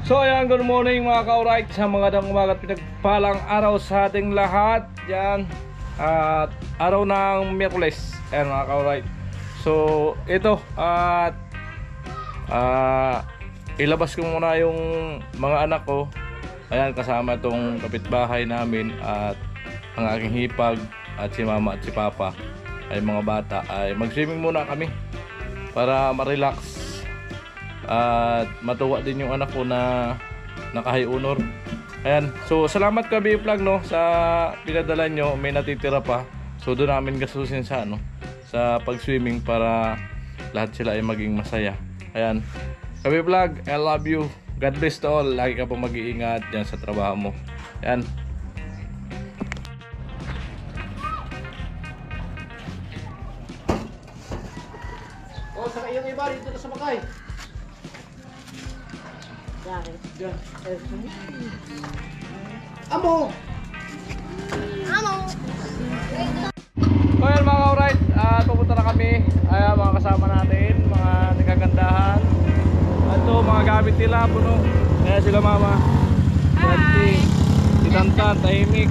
So ayan, good morning mga ka-alright. Sa mga dang umaga at pinagpalang araw sa ating lahat. Yan, at araw ng Miyerkules. Ayan mga ka-alright. So ito, at ilabas ko muna yung mga anak ko. Ayan, kasama itong kapitbahay namin at ang aking hipag at si mama at si papa ay mga bata ay mag-swimming muna kami para ma-relax at matuwa din yung anak ko na naka-high honor. Ayan, so salamat ka B-Vlog no sa pinadala nyo, may natitira pa. So doon namin gastusin sa sa pag-swimming para lahat sila ay maging masaya. Ayan, B-Vlog, I love you. God bless to all. Lagi ka pong mag-iingat diyan sa trabaho mo. Ayan. Oh, sakay yung iba dito na sa bakay. Yan. Amo! So ayan mga ka-alright, pupunta na kami. Ayan mga kasama natin, mga nagagandahan. Ito mga gamit nila, puno. Ayan sila mama. Hi! Si Tantan, tahimik.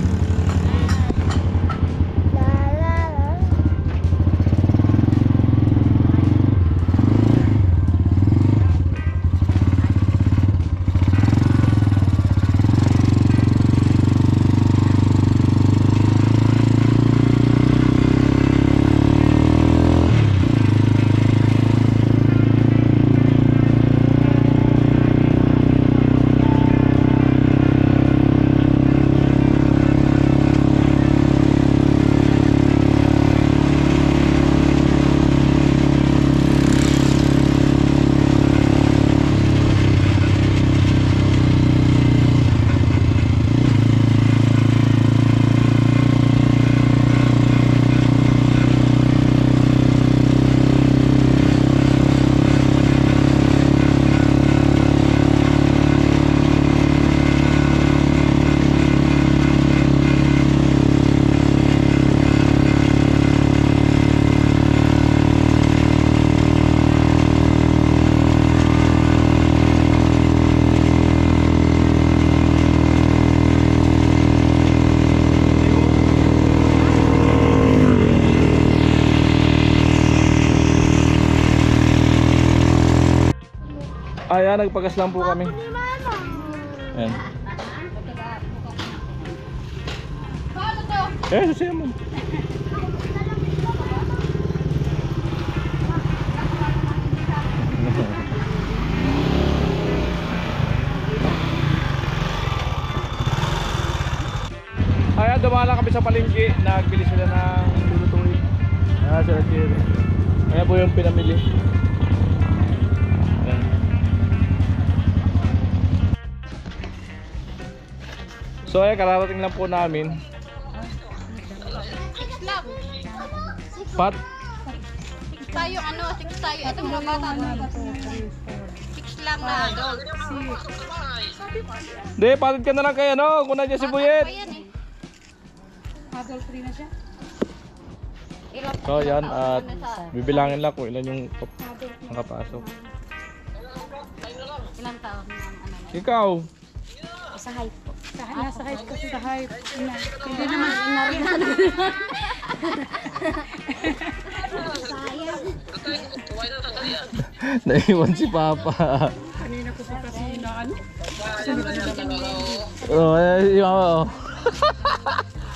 Ayan, nagpagas lang po kami. Ayan. Eh, susiya mo. Ayan, dumala kami sa palengke. Nagbili sila ng lulutuin. Ayan, sila Jerry. Ayan po yung pinamili. So ay kararating lang po namin. Pat? Tayo six tayo. Itong mga bata na. 6 lang na adult. Hindi, patid ka na lang kaya kung nandiyan si Buyet. Adult 3 na siya. So yan, at bibilangin lang kung ilan yung nakapasok. Ilang taon ang Ikaw? Sa hype po. Nasa hype kasi sa hype. Hindi naman inarihan. Sayang. Naiwan si Papa. Kanina ko pa kasi inaan.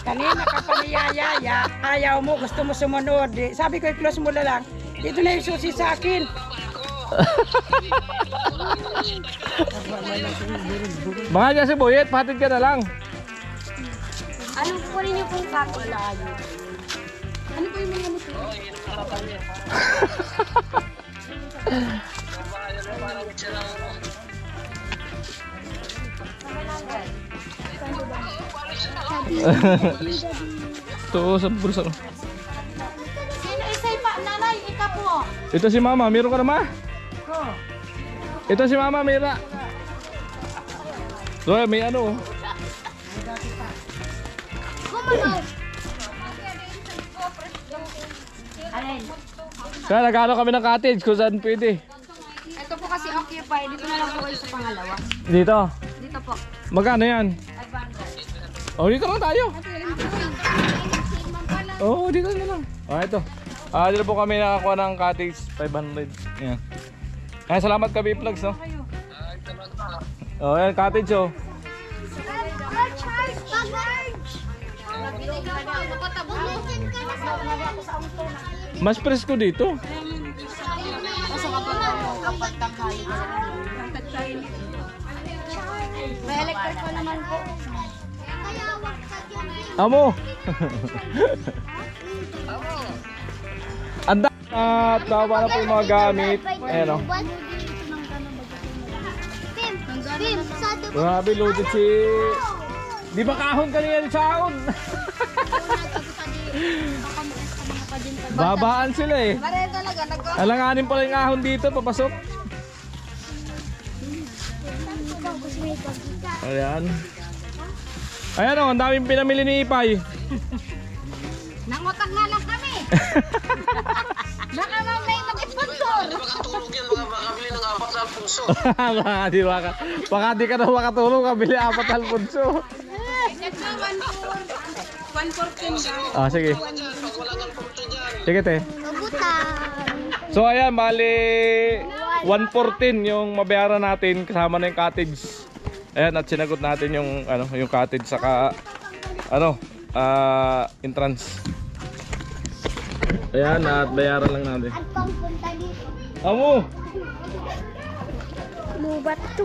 Kanina ka pa niyayaya, ayaw mo, gusto mo sumunod. Sabi ko, i-close mo na lang. Dito na yung susi sa akin. Mga dyan si Buyet, patid ka na lang. Anong kunin niyo pong kakula? Ano po yung mga muso? Ito sa bulsa. Sino isay pa? Nanay, ika po. Ito si Mama, meron ka na ma? Ito si Mama, Mira. So may ano. Alin? Kaya nagano kami ng cottage kung saan pwede. Ito po kasi occupied. Dito na lang po kayo sa pangalawa. Dito. Dito po. Magkano yan? 500. Oh, dito lang tayo. Oh, dito na lang. Oh, ito. Dito po kami nakakuha ng cottage 500. Yan. Ay, salamat ka B-Vlogs, no? Oh, yan cottage oh. Mas presko dito. May electric pa naman po. Amo. Anda. At tawa na po yung mga gamit. Ayan o. Grabe, loaded si... Di ba kahon kanina yung sahon? Babaan sila eh. Pare talaga, Alanganin pala yung ahon dito, papasok. Ayan. Ayan o, ang daming pinamili ni Ipay. nangutang nga lang kami. Baka may mag-sponsor. Baka di ka na makatulong, kabili 4 Alfonso. Sige. Sige te. So ayan, bali 114 yung mabayaran natin kasama na yung cottage. Ayan, at sinagot natin yung yung cottage saka entrance. Ayan, at bayaran lang natin. Amo. Lubat to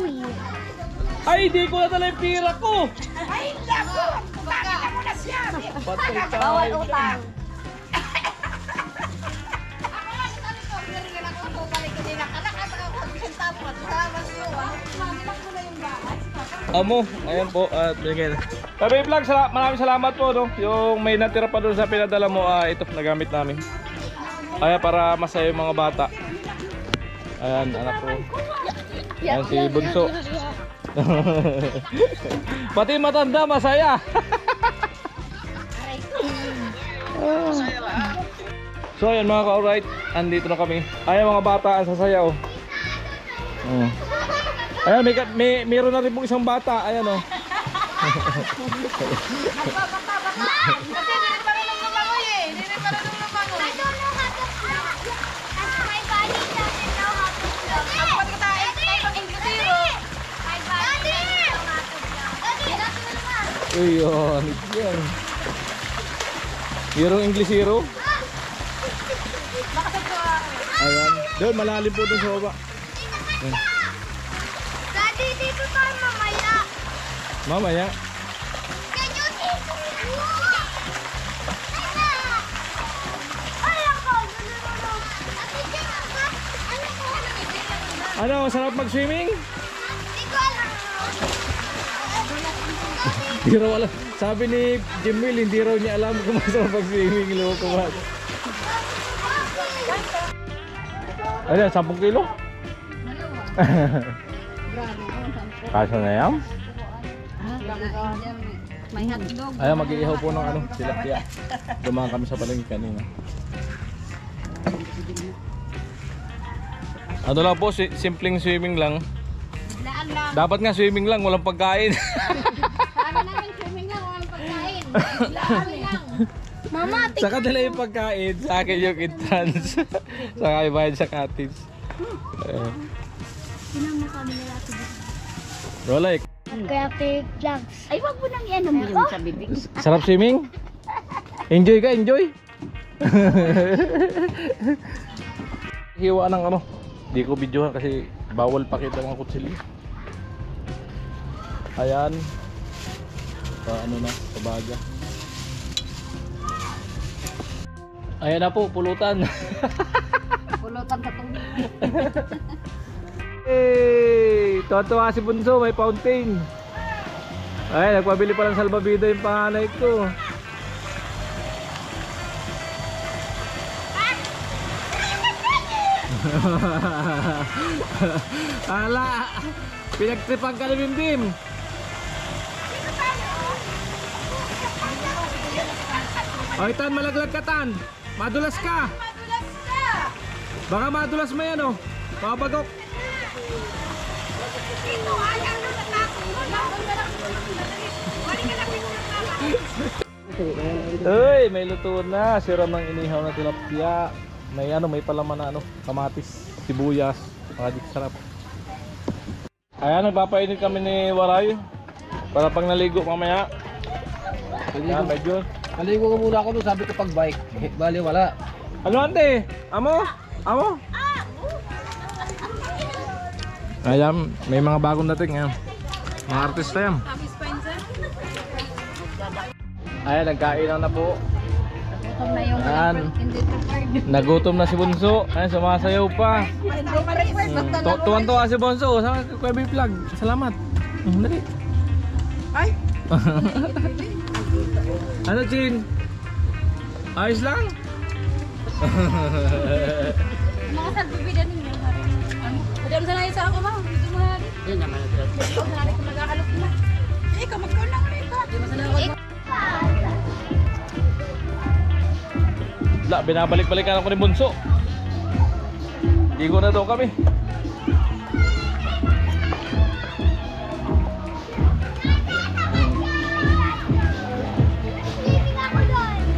Ay, di ko nadala yung pira ko. Ay, lako! Bakit mo na siya? Bawal utang. Amo, ayan po, at binigay na. Sabi vlog, maraming salamat po, no? Yung may natira pa doon sa pinadala mo, ito, nagamit namin. Ayan, para masaya yung mga bata. Ayan, anak ko. Ayan, si Bunso. Pati matanda, masaya. So, ayan mga ka-alright, andito na kami. Ayan mga bata, ang sasaya, oh. Ayan, meron na rin pong isang bata. Ayan o. Kasi hindi pa rin lumangoy eh. Hindi pa rin lumangoy. Ang pagkatayin tayo pag-inglesiro. Ayun, yan. Yerong Inglesiro. Ayan. Doon, malalim po doon sa baba. Ayan. Daddy, dito tayo mamaya. Mamaya. Can you see? Ay, ako. Ano, sarap mag-swimming? Hindi ko alam. Hindi raw alam. Sabi ni Jim Will, hindi raw niya alam kung masarap mag-swimming. Loko ba? Ayan, 10 kilo? Kaso na yan? May hotdog. Ayan, mag-iihaw po ng tilapia. Dumaan kami sa palengke kanina. Ano lang po, simpleng swimming lang. Daan lang. Dapat nga swimming lang, walang pagkain. Sabi namin swimming lang, walang pagkain. Daan lang. Mama, Sa kanila yung pagkain, sa akin yung entrance. Saka ibayad sa cottage. sinama kami nila ito. Rolek, Graphic vlogs. Ay, wag mo nang yan yung sa bibig. sarap swimming? Enjoy ka, enjoy. Hiwa ng di ko videohan kasi bawal pakita mga kutsilyo. Ayan. Na, sa baga. Ayan na po, pulutan. Pulutan sa tubig. Hey! Tuwa-tuwa si Bunso, may fountain. Ay, nagpabili pa ng salbabida yung panganay ko. Ala! Pinagtripan ka ni Bim. Oy, Tan, malaglag ka, Tan. Madulas ka. Baka madulas mo yan, Papagok. Uy, may luto na. Siram ng inihaw na tilapia. May ano, may palaman na ano, kamatis, sibuyas, mga dik sarap. Ayan, nagpapainit kami ni Waray para pag naligo mamaya. Ayan, medyo. Naligo ko muna ako doon, sabi ko pag bike. Bali wala. Ano ante? Amo? Amo? Ayan, may mga bagong dating yan. Mga artista yan. Ayan, nagkain na po. Gutom na yung Ayan. hindi prepared. Nagutom na si Bunso. Ayan, sumasayaw pa. Hindi ma-request. Basta lang. Tuwan-tuwa si Bunso. Sa Kuya Vlog. Salamat. Dali. Ay, Ano, Chin? Ayos lang? Mga salbibidan ninyo. Padam sa na isa ako ma. Dito mo na rin. Yan naman ito. Ikaw na rin kung nag-aalok na. ikaw magkulang rito. Di mo sana La, binabalik-balikan ako ni Bunso. Ligo na daw kami.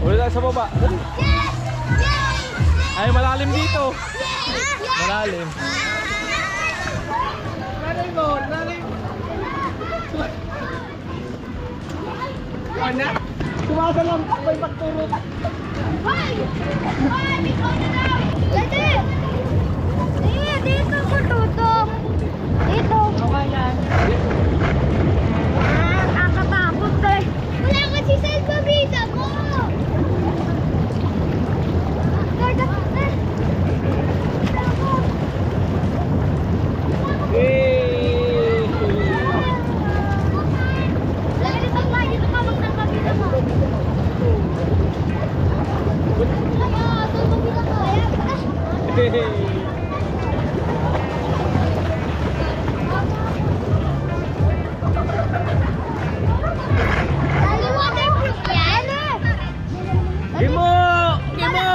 Ulit tayo sa baba. Dali. Ay, malalim dito. Malalim. Nanay mo, nanay mo. Ano? Sumasalam pa ko'y magturot. Dito ko tutok. Dito. Okay yan. Nakakatakot eh. Wala kasi salbabida ko. Kimo! Kimo!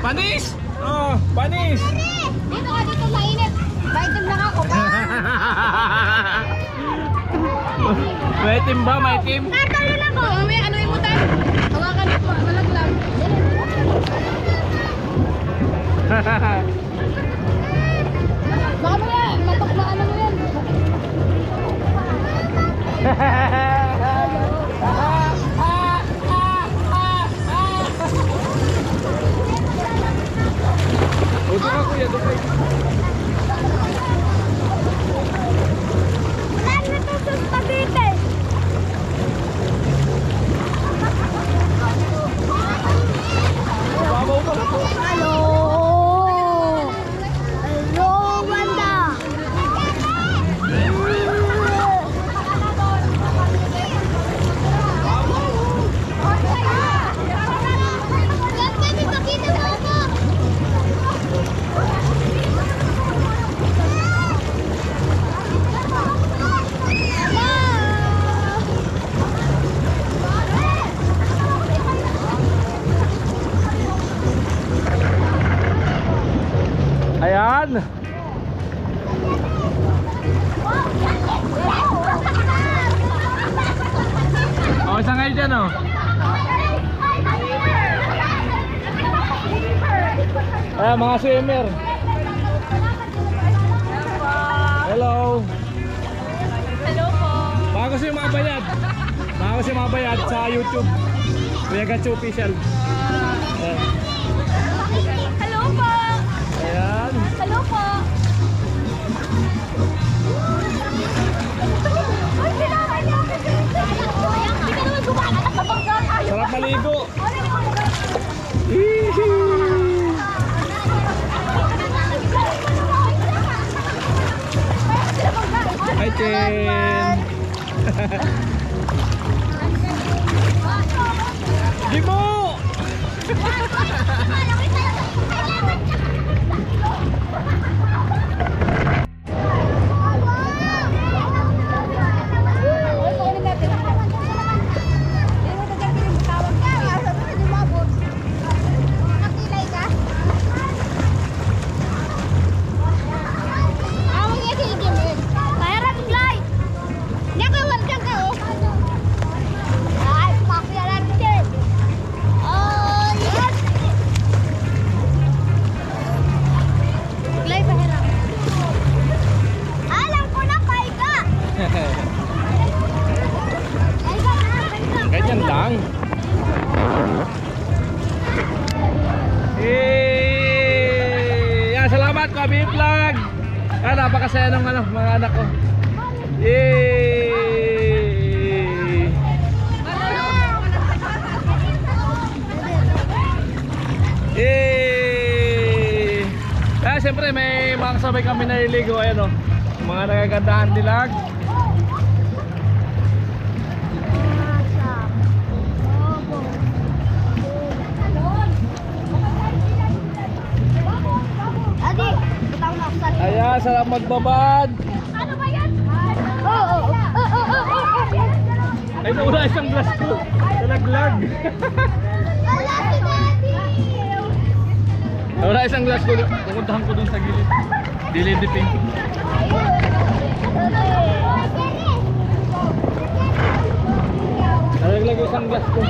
Panis! Oh, panis! Dito ka, dito mainit. Baitim lang ako. May team ba? May team? Tatalo lang ako. Mamaya, ano yung mutan? Hawakan mo, malaglag. Baka mo yan, matok na ano mo yan. Doon ka kuya, doon kayo. Wala na ito sa spaghetti. Babaw pa na po. Hello! Hello, Wanda! Ayan. Oh, isa ngayon dyan oh. Ayan, mga swimmer. Hello. kasi mabayad sa YouTube. Kuya Gatsu Official. Ayan. Hello po! Ayan. Hello po! Ay, kailangan niya ako dito. Hindi ka naman gumana sa bangga tayo. Sarap maligo. Hi, Chen. Gimo! Ganyan lang. Yan, salamat Kabi Vlog. Napakasaya ng mga anak ko. Siyempre may mga kasabay kami naliligo. Ayan o, mga nagagandahan dilag. Ayan, sarap magbabad. Ano ba yan? Oo. Ay, nawala isang glass ko. Talaglag. Nawala isang glass ko. Pupuntahan ko dun sa gilid. Dilidipin ko. Talaglag isang glass ko.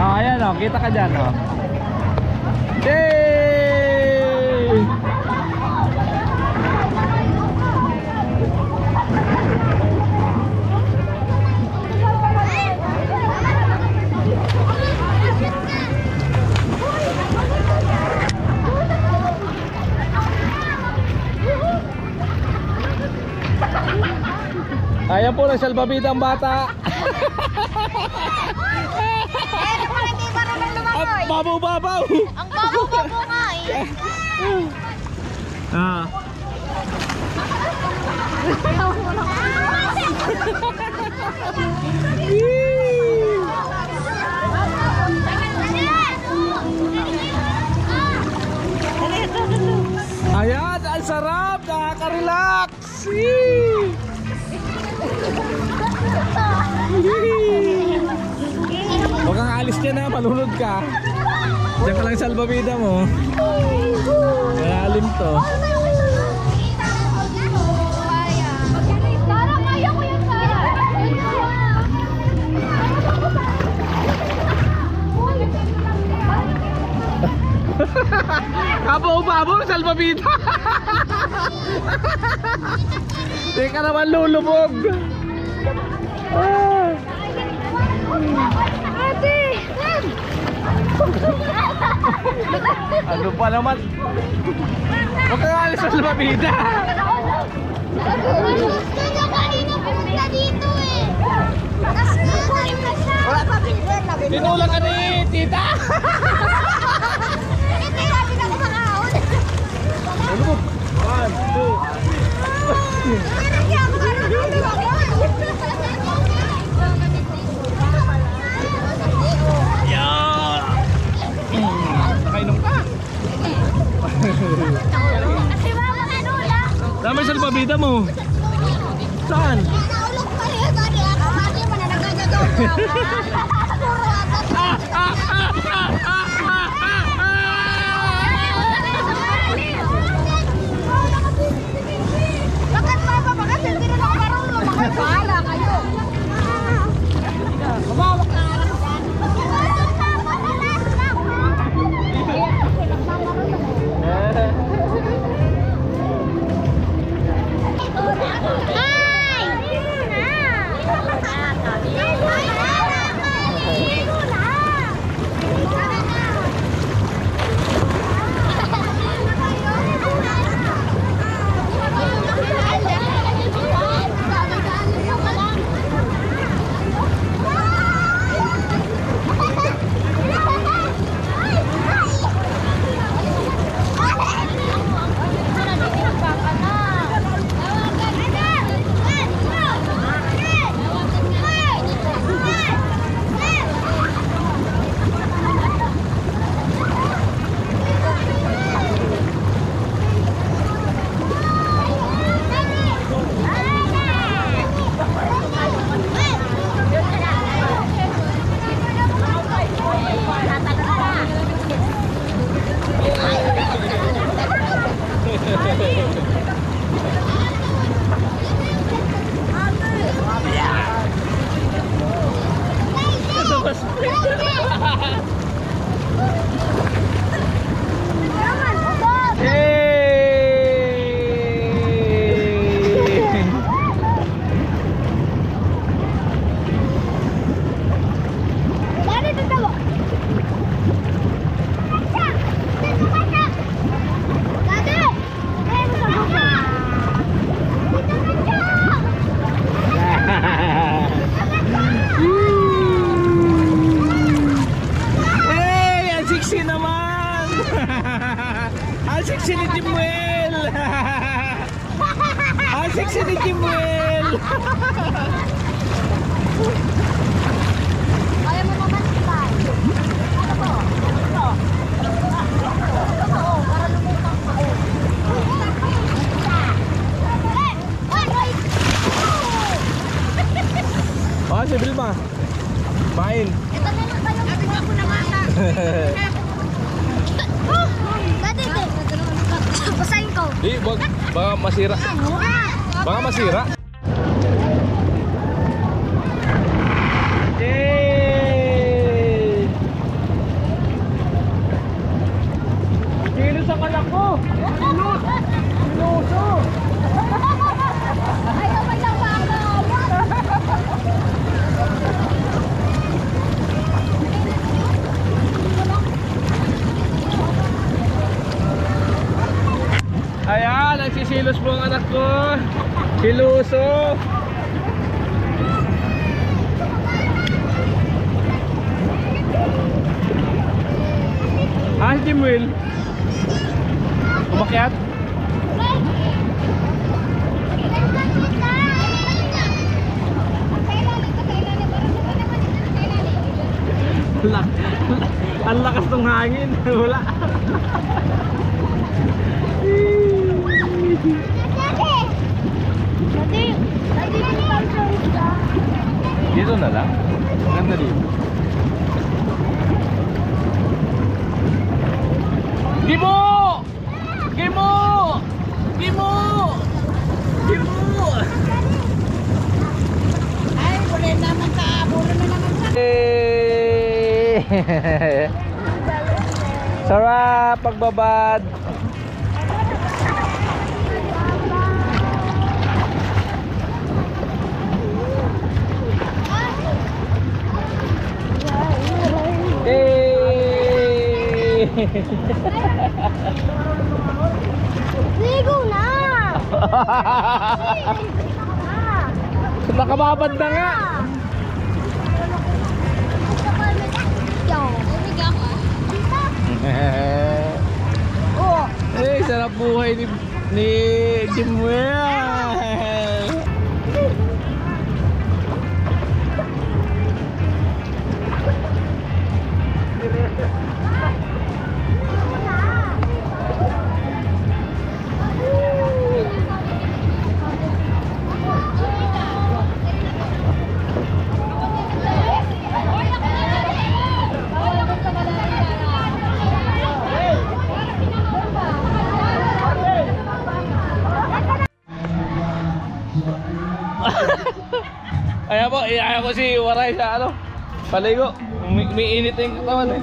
Ayan o, kita ka dyan o. Yay! Ayan po, nagsalbabida ang bata. Ang babaw-babaw. Ang babaw-babaw nga eh. Ah. Ayan, ang sarap, nakaka-relax. Huwag kang alis dyan na, malunod ka. Diyan ka lang sa salbabida mo. Malalim to. Tara, kaya ko yan, Tara. Kabaw-babaw, salbabida. Teka naman lulubog. Ah. Ate! Ano pa naman? Huwag kang alis sa salbabida. Gusto niya kanina pumunta dito eh. Tapos nakalim na siya. Tinulak ka ni tita. Hindi natin ako makahon. Lulubog. 1, 2. Hindi ako marunong ako. Nakainom ka. Kasi mama kanula. Dami salbabida mo. Saan? Naulog pa rin. Tadi ako. Tadi mo na nagagagaw ka. Puro agad. Bakit papa? Bakit hindi na ako marunong? Bakit bahala kayo? Kumawak na nga lang dyan. Ang sexy ni Jimuel! Ang sexy ni Jimuel! Kaya mo naman sila. Ano po? Ito. Oo, para lumutang pa. Oh, si Vilma. Main. Ito na lang kayo. Sabi ko na mata. Dati, basahin ko. Di, wag. Baka masira. Baka masira. Yay! Kilos ang anak ko! Kilos! Kiloso! Ayaw man lang pa ako. Ayan, nagsisilos po ang anak ko. Kiluso. Ah, si Jimuel. Umakyat? Ang lakas ng hangin. Wala. Dito na lang. Maganda dito. Gimo! Gimo! Gimo! Gimo! Ay, puro naman ka. Puro na naman ka. Sarap pagbabad. Ligo na! Nakababad na nga. Eh, sarap buhay ni Jimuel. Ayan po, iaya ko si Waray sa ano, paligo. May init na yung katawan eh.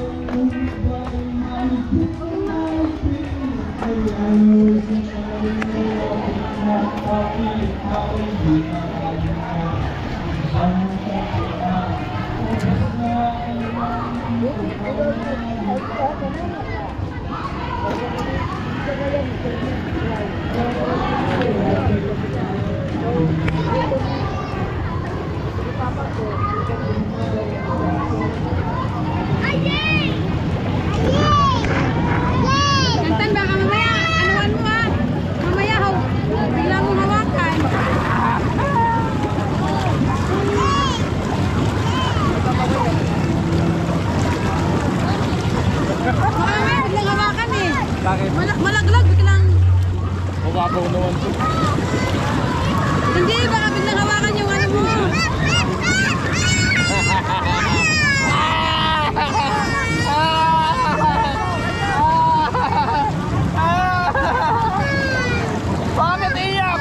Gantan baka mamaya, anuan mo ha? Mamaya ho, bigla mo hawakan. Mamaya, biglang hawakan eh. Bakit? Malaglag, biglang. Mababaw naman po. Hindi, baka biglang hawakan yung ano mo. Bakit iyak?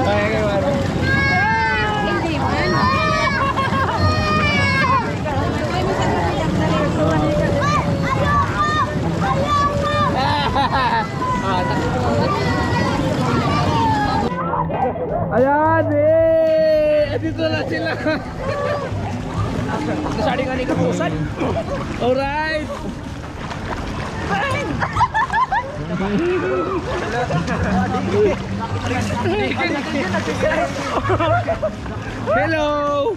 Ay, kay Waray. Hindi man. Ayan eh! Dito na sila! Nasali ka ni kapusan. Alright! Hello!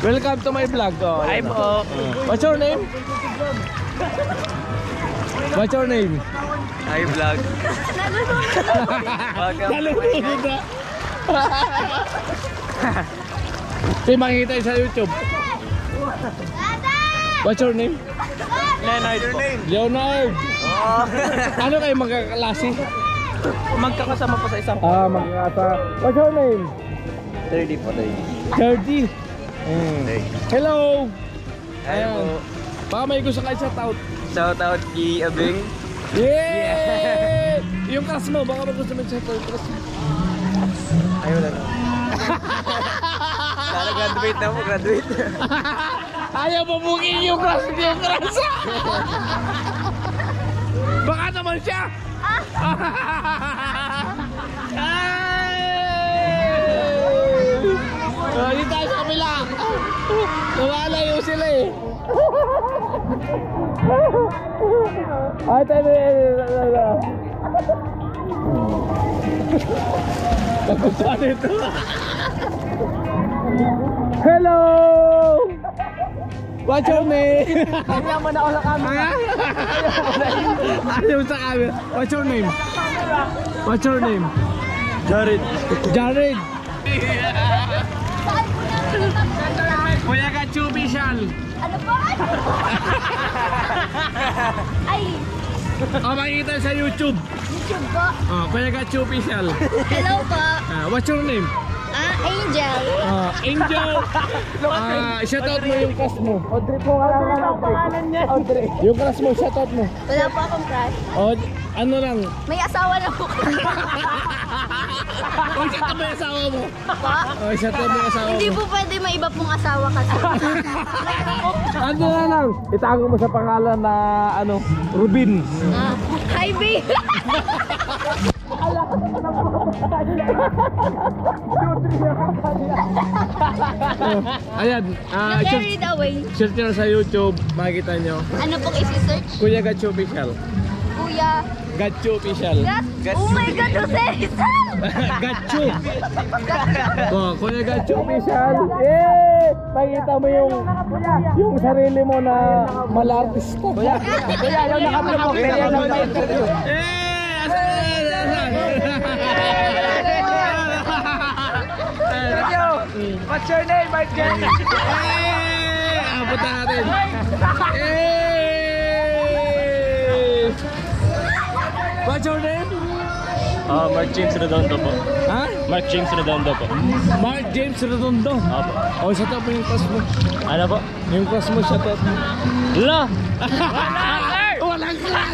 Welcome to my vlog. Oh, Hi po. what's your name? What's your name? Hi vlog. Nalulunod na. Kasi makikita yun sa YouTube. What's your name? Leonard po. Leonard. Oh. Ano kayo magkaklase? Magkakasama po sa isang Magkakasa. What's your name? 30 po. 30. Hello. Hi po. Baka may gusto kayo sa tout. Shout out kay Abing. Yeah! Yung crush mo, baka may gusto mo sa tout. Ayaw na. Sana graduate na po, graduate. Ayaw mabugin yung crush. Baka naman siya. Hindi tayo sa kabila. Nawalayo sila eh. Ay, tayo. Pagkusan ito. Hello! What's your name? Ayaw mo na ako sa camera. Ayaw sa camera. What's your name? What's your name? Jared. Jared. Kuya ka Chubishal. Ano ba? Ay, Oh, makikita sa YouTube. YouTube po. Oh, Kuya ka Chubishal. Hello po. What's your name? Angel. Angel! Shoutout mo yung crush mo. Audrey po ka lang. Audrey. Yung crush mo, shoutout mo. Wala pa akong crush. Ano lang? May asawa na po. Shoutout mo yung asawa mo. Pa? Shoutout mo yung asawa Hindi mo. po pwede may iba pong asawa kasi. Ano na lang? Itago mo sa pangalan na Rubin. Hi, babe. Ayan. Carried away. Search nyo sa YouTube. Makikita nyo. Ano pong isi-search? Kuya Gacho Official. Kuya. Gacho Official. Oh my God, Jose Rizal! Gacho. Kuya Gacho Official. Makikita mo yung sarili mo na malartista. Kuya, yung nakablog mo. What's your name, Mark Jenny? Punta natin. What's your name? Mark James Redondo po. Ha? Mark James Redondo po. Mark James Redondo. Opo. Shout out mo yung class mo. Ano po? Yung class mo, shout out mo. La! Walang class!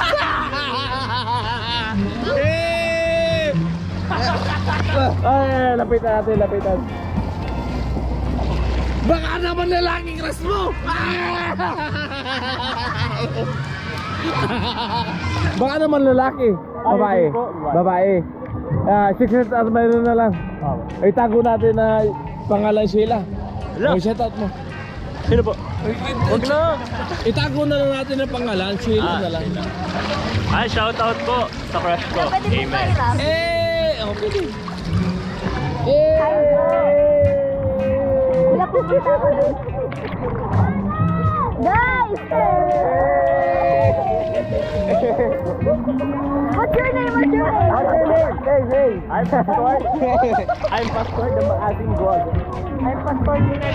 Ay, lapitan natin, lapitan. Baka naman lalaking crush mo! Baka naman lalaki. Babae. Babae. Secret admirer na lang. Itago natin na pangalan Sheila. Shout out mo. Sino po? Huwag na! Itago na lang natin ang pangalan Sheila na lang. Shoutout po sa crush ko. Pwede po Amen. kayo, Okay. Wala po kita ko doon. Guys! What's your name? What's your name? Hey. I'm Pastor. I'm Pastor the Maating God. I'm Pastor Nina.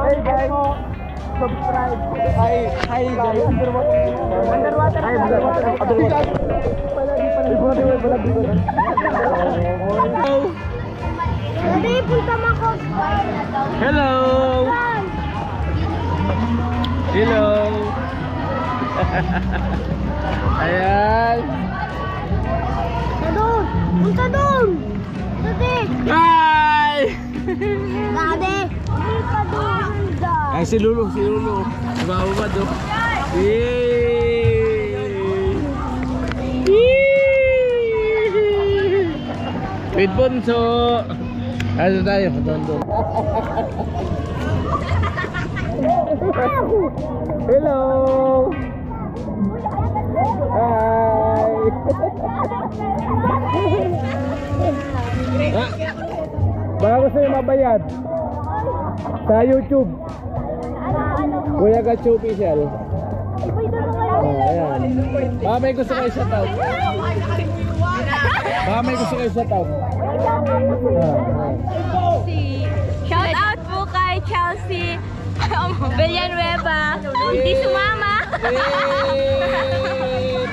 Hey guys. Subscribe. Hi guys. Underwater. Hindi, punta mo ako. Hello. Hello. Ayan. Doon! Punta doon! Dati! Hi. Dati! Hindi ka doon! Ay si Lulu. Bababa do. Wait Bonso. Ano tayo? Doon. Hello. Hi. Baka gusto nyo mabayad sa YouTube. Kuya Gacho Official. Ayan. Baka may gusto kayo shoutout. Baka may gusto kayo shoutout. Shout out po kay Chelsea Villanueva. Hindi sumama.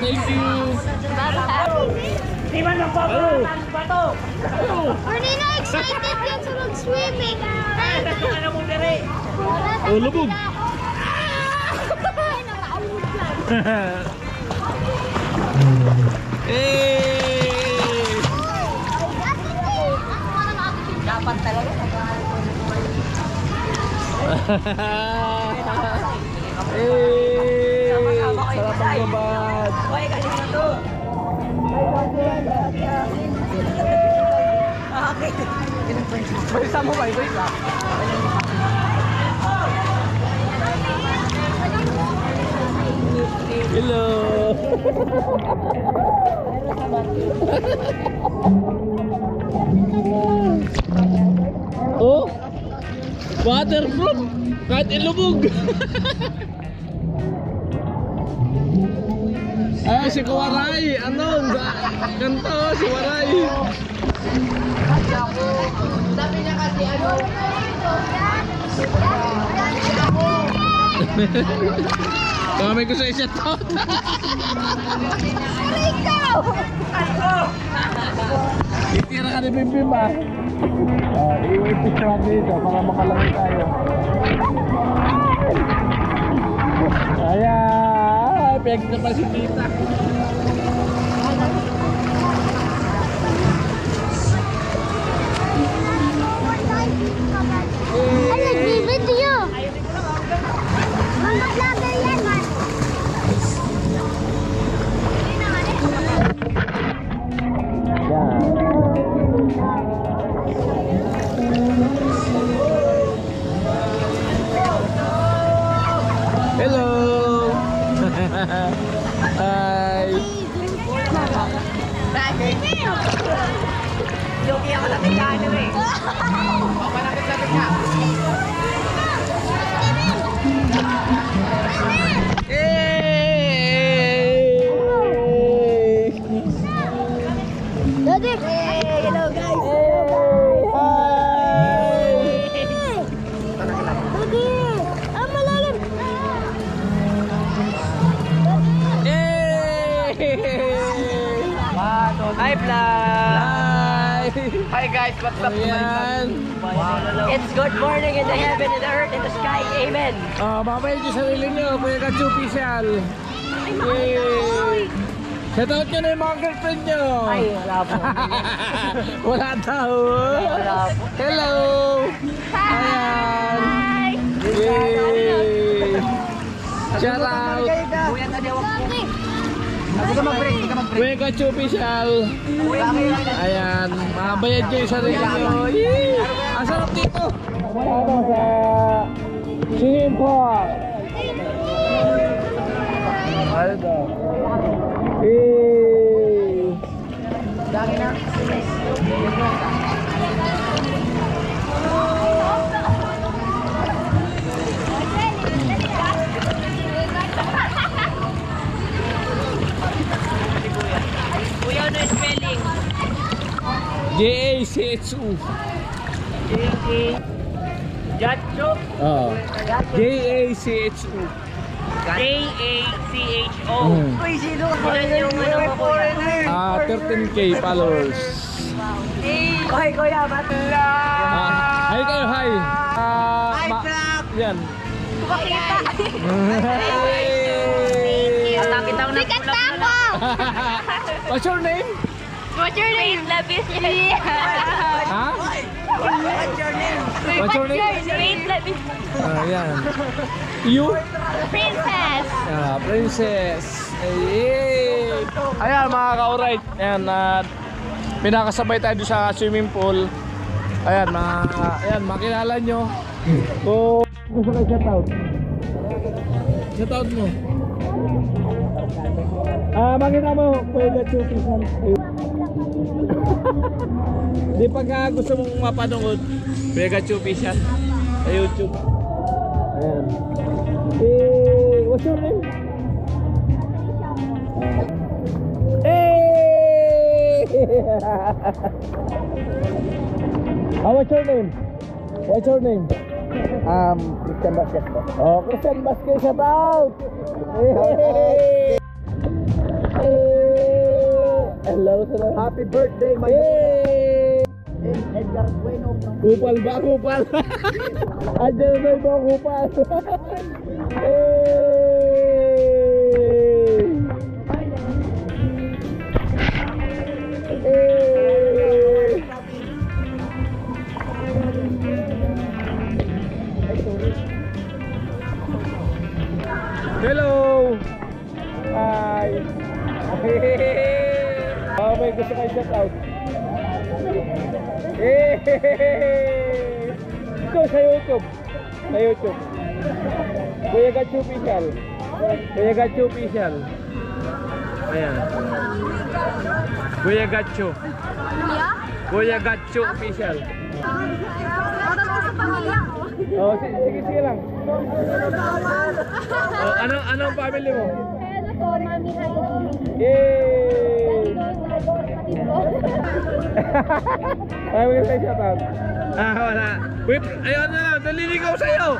Thank you. Di man nagpapalaan ba to? Ornina, excited yan sa mag-swimming. Ano mo dire? Oh, lubog. Dapat talaga. Sarap ang gabad. Hoy, galing na to. Balisa mo ba? Balisa. Hello. Oh, waterproof. Kahit ilubog. Ay, si Kawaray. Ano? Kanto, si Waray. Sabi niya kasi ano. Baka may gusto i-shut out. Ikaw! Itira ka ni Bimbim ah. I-wait lang dito para makalangoy tayo. Ayan! Peg na pa si tita. Ay, nagbibideo. Mga vlogger yan, man. Hello! Hi! Yogi ako na tigano eh. Daddy. Hey, hello guys. Daddy. Ah, malalim. Hi, vlog! Hi guys, what's up? Ayan! It's good morning in the heaven, in the earth, in the sky. Amen. Mamaya yung sarili nyo, Kuya Gacho Official. Yay! Shoutout nyo na yung mga girlfriend nyo. Ay, wala po. Wala daw. Wala po. Hello! Ayan! Yay! Shout out! Kuya, tadewak po. Hindi ka mag-break, hindi ka mag-break. Kuya Gacho Official. Ayan, mabayad nyo yung sarili nyo. Yay! Ang sarap dito. Ano sa swimming pool. Ano daw? Yay! Dami na. Kuya, ano yung spelling? J-A-C-H-U. Jacho? Oo. J-A-C-H-U. J-A-C-H-O. Uy, sino ka? Ilan yung ano mo, kuya? 13K followers. Okay, kuya, ba't? Hi kayo, hi. Hi, yan. Pakita. Nakita ko na Sikat na ako. What's your name? What's your name? Labis. Ha? What's your name? What's your name? Wait, Labis. Yan. You? Princess. Princess. Yay! Ayan mga ka-alright. Ayan, pinakasabay tayo doon sa swimming pool. Ayan, makilala nyo. Kung gusto kayo shoutout. Shoutout mo. Makita mo, Kuya Gacho Official. Di pagka gusto mong mapanood, Kuya Gacho Official sa YouTube. Ayan. What's your name? What's your name? What's your name? Christian Basket po. Oh, Christian Basket, shout out! Hello, sir. Happy birthday, my Edgar Bueno. Kupal ba? Kupal? Andiyan na ba kupal? Hello! Hi! May gusto kayo shout out. Ito sa YouTube. Sa YouTube. Kuya Gacho Official. Kuya Gacho Official. Ayan. Kuya Gacho. Kuya Gacho Official. Sa pamilya ko. Oh, sige lang. Oh, anong family mo? Hello po, Mami Hayo. Yay! Ay, wala tayo shout out. Wala. Wait, ayun na lang, naliligaw sa'yo.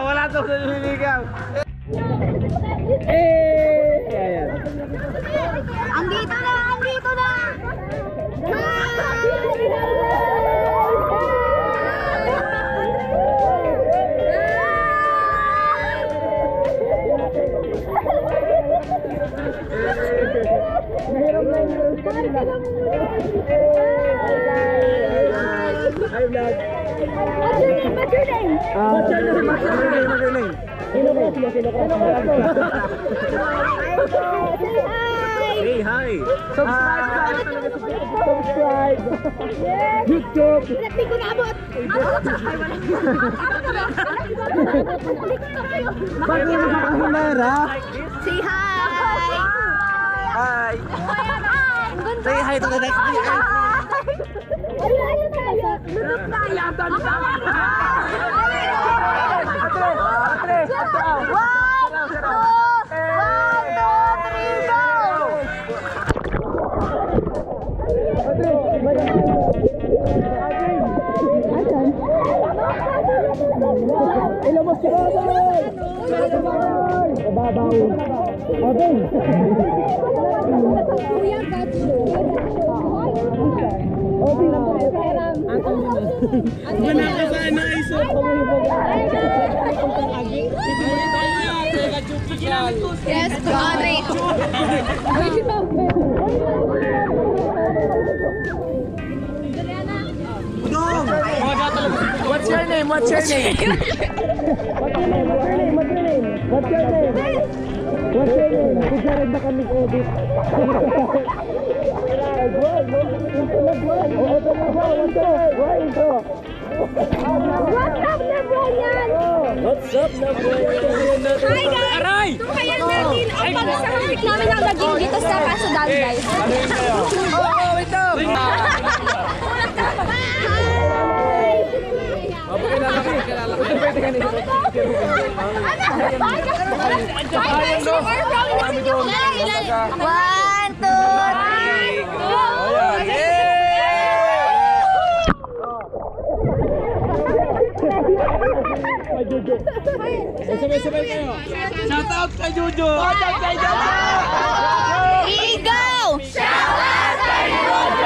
Wala to, naliligaw. Ayan. Andito na! Andito na! Hi! Hey, hi! Hindi ko naabot. Say hi! Hi! Say hi to the next video. Yes, Andre. What's your name? What's your name? Susunod na kami edit. What's up, Lebron? Hi guys! Aray! Kaya natin ang pagsasahalik namin ng daging dito sa Kasudan, guys. One, two, three, Sabay-sabay kayo. Shout out kay Jojo. Igo! Shout out kay Jojo!